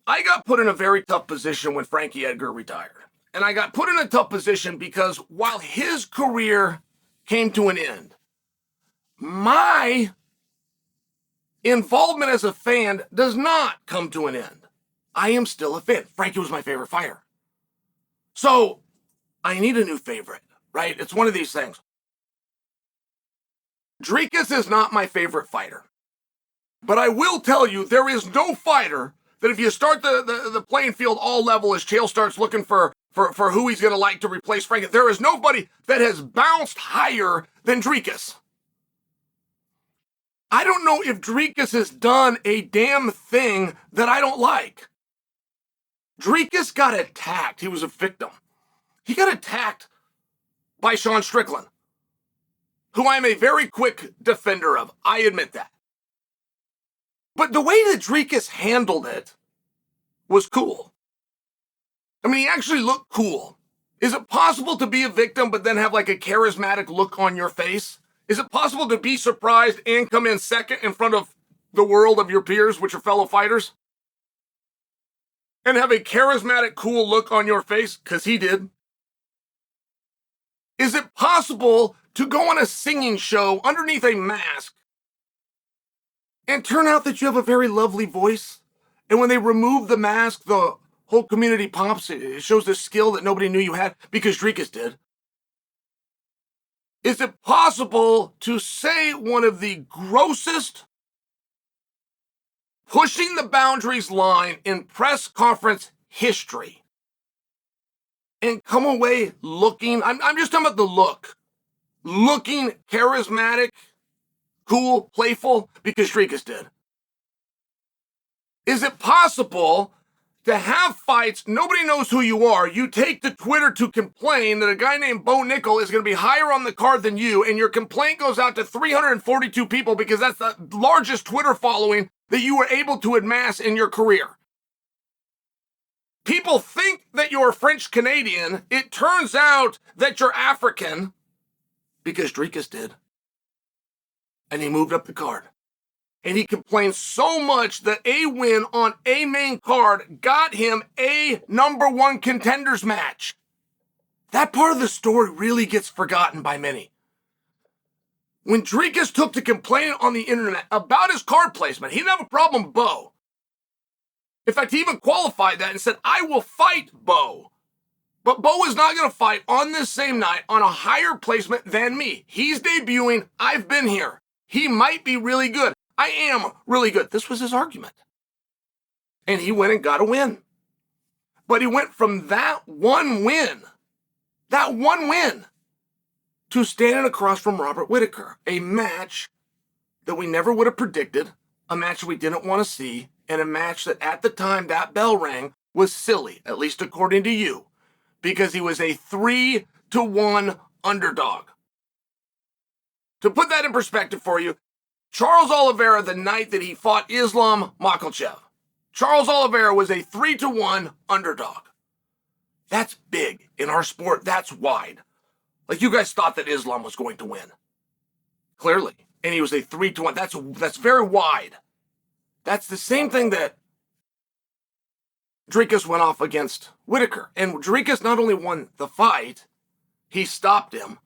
I got put in a very tough position when Frankie Edgar retired. And I got put in a tough position because while his career came to an end, my involvement as a fan does not come to an end. I am still a fan. Frankie was my favorite fighter. So I need a new favorite, right? It's one of these things. Dricus is not my favorite fighter. But I will tell you, there is no fighter that if you start the playing field all level as Chael starts looking for who he's going to like to replace Frankie, there is nobody that has bounced higher than Dricus. I don't know if Dricus has done a damn thing that I don't like. Dricus got attacked. He was a victim. He got attacked by Sean Strickland, who I am a very quick defender of. I admit that. But the way that Dricus handled it was cool. I mean, he actually looked cool. Is it possible to be a victim but then have like a charismatic look on your face? Is it possible to be surprised and come in second in front of the world of your peers, which are fellow fighters, and have a charismatic, cool look on your face? Because he did. Is it possible to go on a singing show underneath a mask and turn out that you have a very lovely voice? And when they remove the mask, the whole community pops. It shows this skill that nobody knew you had because Dricus did. Is it possible to say one of the grossest pushing the boundaries line in press conference history and come away looking, I'm just talking about the look, looking charismatic, cool, playful, because Dricus did? Is it possible to have fights, nobody knows who you are, you take to Twitter to complain that a guy named Bo Nickel is going to be higher on the card than you, and your complaint goes out to 342 people because that's the largest Twitter following that you were able to amass in your career? People think that you're French Canadian. It turns out that you're African because Dricus did. And he moved up the card. And he complained so much that a win on a main card got him a number one contenders match. That part of the story really gets forgotten by many. When Dricus took to complaining on the internet about his card placement, he didn't have a problem with Bo. In fact, he even qualified that and said, I will fight Bo. But Bo is not going to fight on this same night on a higher placement than me. He's debuting. I've been here. He might be really good. I am really good. This was his argument. And he went and got a win. But he went from that one win, to standing across from Robert Whittaker, a match that we never would have predicted, a match we didn't want to see, and a match that at the time that bell rang was silly, at least according to you, because he was a 3-1 underdog. To put that in perspective for you, Charles Oliveira, the night that he fought Islam Makhachev, Charles Oliveira was a 3-1 underdog. That's big. In our sport, that's wide. Like, you guys thought that Islam was going to win. Clearly. And he was a 3-1. That's very wide. That's the same thing that Dricus went off against Whittaker. And Dricus not only won the fight, he stopped him.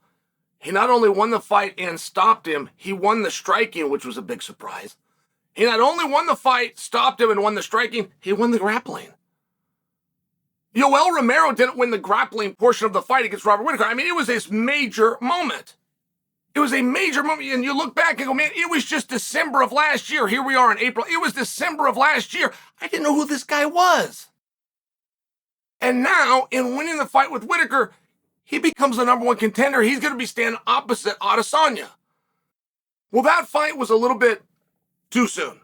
He not only won the fight and stopped him, he won the striking, which was a big surprise. He not only won the fight, stopped him, and won the striking, he won the grappling. Yoel Romero didn't win the grappling portion of the fight against Robert Whittaker. I mean, it was this major moment. It was a major moment, and you look back and go, man, it was just December of last year. Here we are in April. It was December of last year. I didn't know who this guy was. And now, in winning the fight with Whittaker, he becomes the number one contender. He's going to be standing opposite Adesanya. Well, that fight was a little bit too soon.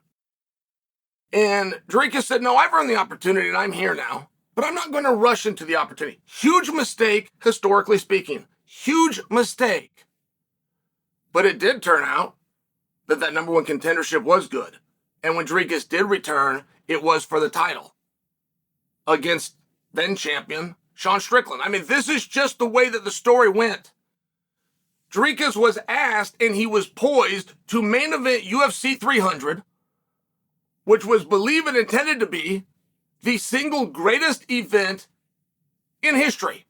And Dricus said, no, I've earned the opportunity and I'm here now, but I'm not going to rush into the opportunity. Huge mistake, historically speaking. Huge mistake. But it did turn out that number one contendership was good. And when Dricus did return, it was for the title against then champion Sean Strickland. I mean, this is just the way that the story went. Dricus was asked, and he was poised to main event UFC 300, which was believed and intended to be the single greatest event in history.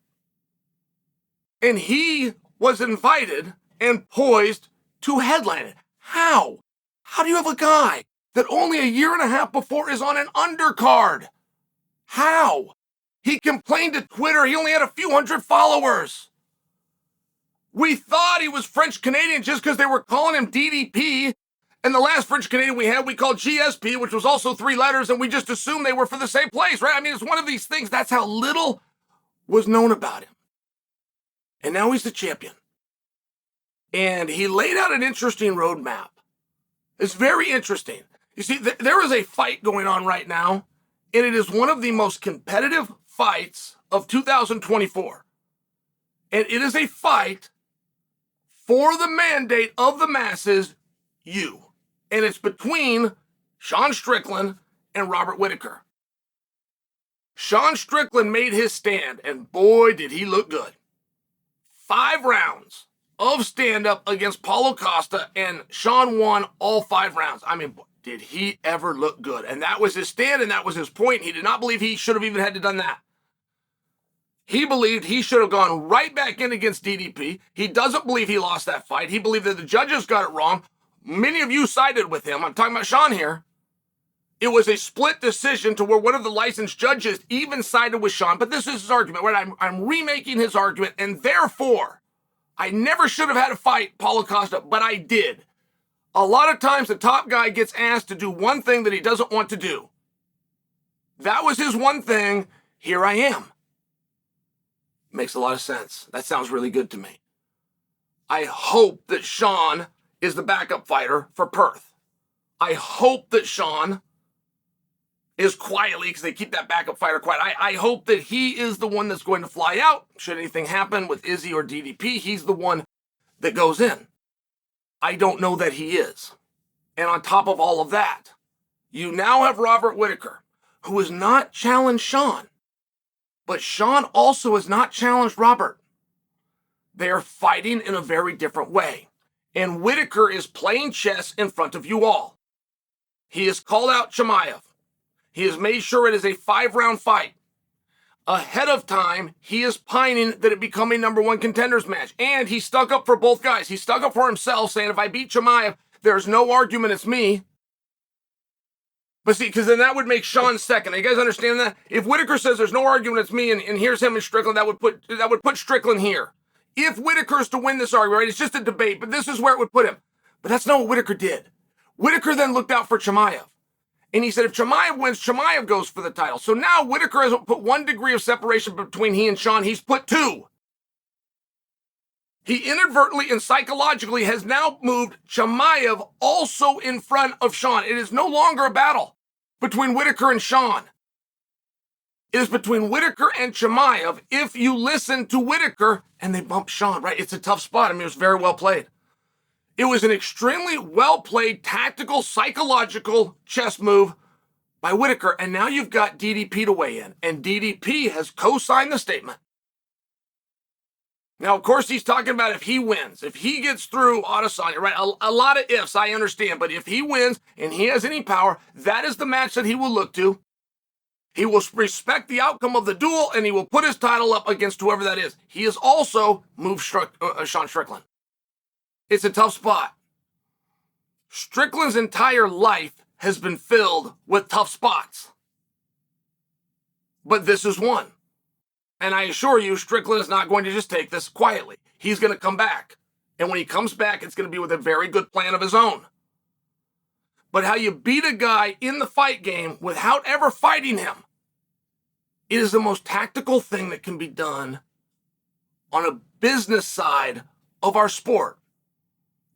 And he was invited and poised to headline it. How? How do you have a guy that only a year and a half before is on an undercard? How? He complained to Twitter he only had a few hundred followers. We thought he was French-Canadian just because they were calling him DDP. And the last French-Canadian we had, we called GSP, which was also 3 letters, and we just assumed they were for the same place, right? I mean, it's one of these things. That's how little was known about him. And now he's the champion. And he laid out an interesting roadmap. It's very interesting. You see, there is a fight going on right now, and it is one of the most competitive fights of 2024. And it is a fight for the mandate of the masses, you. And it's between Sean Strickland and Robert Whittaker. Sean Strickland made his stand, and boy, did he look good. 5 rounds of stand-up against Paulo Costa, and Sean won all 5 rounds. I mean, did he ever look good? And that was his stand, and that was his point. He did not believe he should have even had to done that. He believed he should have gone right back in against DDP. He doesn't believe he lost that fight. He believed that the judges got it wrong. Many of you sided with him. I'm talking about Sean here. It was a split decision to where one of the licensed judges even sided with Sean. But this is his argument, right? I'm remaking his argument, and therefore, I never should have had to fight Paulo Costa, but I did. A lot of times, the top guy gets asked to do one thing that he doesn't want to do. That was his one thing. Here I am. Makes a lot of sense. That sounds really good to me. I hope that Sean is the backup fighter for Perth. I hope that Sean is quietly, because they keep that backup fighter quiet. I hope that he is the one that's going to fly out. Should anything happen with Izzy or DDP, he's the one that goes in. I don't know that he is. And on top of all of that, you now have Robert Whittaker, who has not challenged Sean. But Sean also has not challenged Robert. They are fighting in a very different way. And Whittaker is playing chess in front of you all. He has called out Chimaev. He has made sure it is a 5-round fight. Ahead of time, he is pining that it become a number 1 contenders match. And he stuck up for both guys. He stuck up for himself, saying, if I beat Chimaev, there's no argument, it's me. But see, because then that would make Sean second. You guys understand that? If Whittaker says there's no argument, it's me, and here's him and Strickland, that would put Strickland here. If Whittaker's to win this argument, right, it's just a debate, but this is where it would put him. But that's not what Whittaker did. Whittaker then looked out for Chimaev. And he said if Chimaev wins, Chimaev goes for the title. So now Whittaker hasn't put 1 degree of separation between he and Sean. He's put 2. He inadvertently and psychologically has now moved Chimaev also in front of Sean. It is no longer a battle between Whittaker and Sean. It is between Whittaker and Chimaev if you listen to Whittaker and they bump Sean, right? It's a tough spot. I mean, it was very well played. It was an extremely well-played, tactical, psychological chess move by Whittaker. And now you've got DDP to weigh in. And DDP has co-signed the statement. Now, of course, he's talking about if he wins, if he gets through Adesanya, right? A lot of ifs, I understand. But if he wins and he has any power, that is the match that he will look to. He will respect the outcome of the duel, and he will put his title up against whoever that is. He has also moved Sean Strickland. It's a tough spot. Strickland's entire life has been filled with tough spots. But this is one. And I assure you, Strickland is not going to just take this quietly. He's going to come back. And when he comes back, it's going to be with a very good plan of his own. But how you beat a guy in the fight game without ever fighting him, it is the most tactical thing that can be done on a business side of our sport.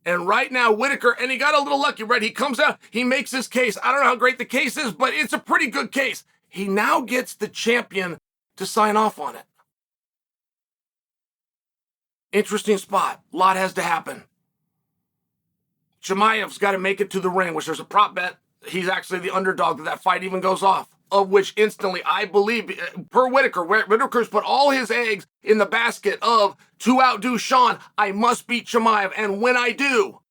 And right now, Whittaker, and he got a little lucky, right? He comes out, he makes his case. I don't know how great the case is, but it's a pretty good case. He now gets the champion to sign off on it. Interesting spot. A lot has to happen. Chimaev's got to make it to the ring, which there's a prop bet. He's actually the underdog that fight even goes off. Of which instantly, I believe, per Whittaker, Whittaker's put all his eggs in the basket of, to outdo Sean, I must beat Chimaev. And when I do,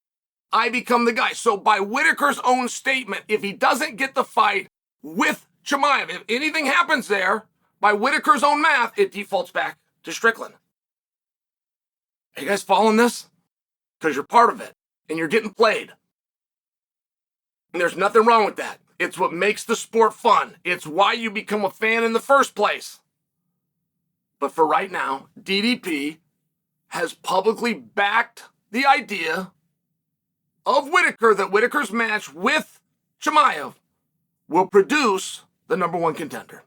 I become the guy. So by Whittaker's own statement, if he doesn't get the fight with Chimaev, if anything happens there, by Whittaker's own math, it defaults back to Strickland. Are you guys following this? Because you're part of it, and you're getting played. And there's nothing wrong with that. It's what makes the sport fun. It's why you become a fan in the first place. But for right now, DDP has publicly backed the idea of Whittaker that Whittaker's match with Chimaev will produce the #1 contender.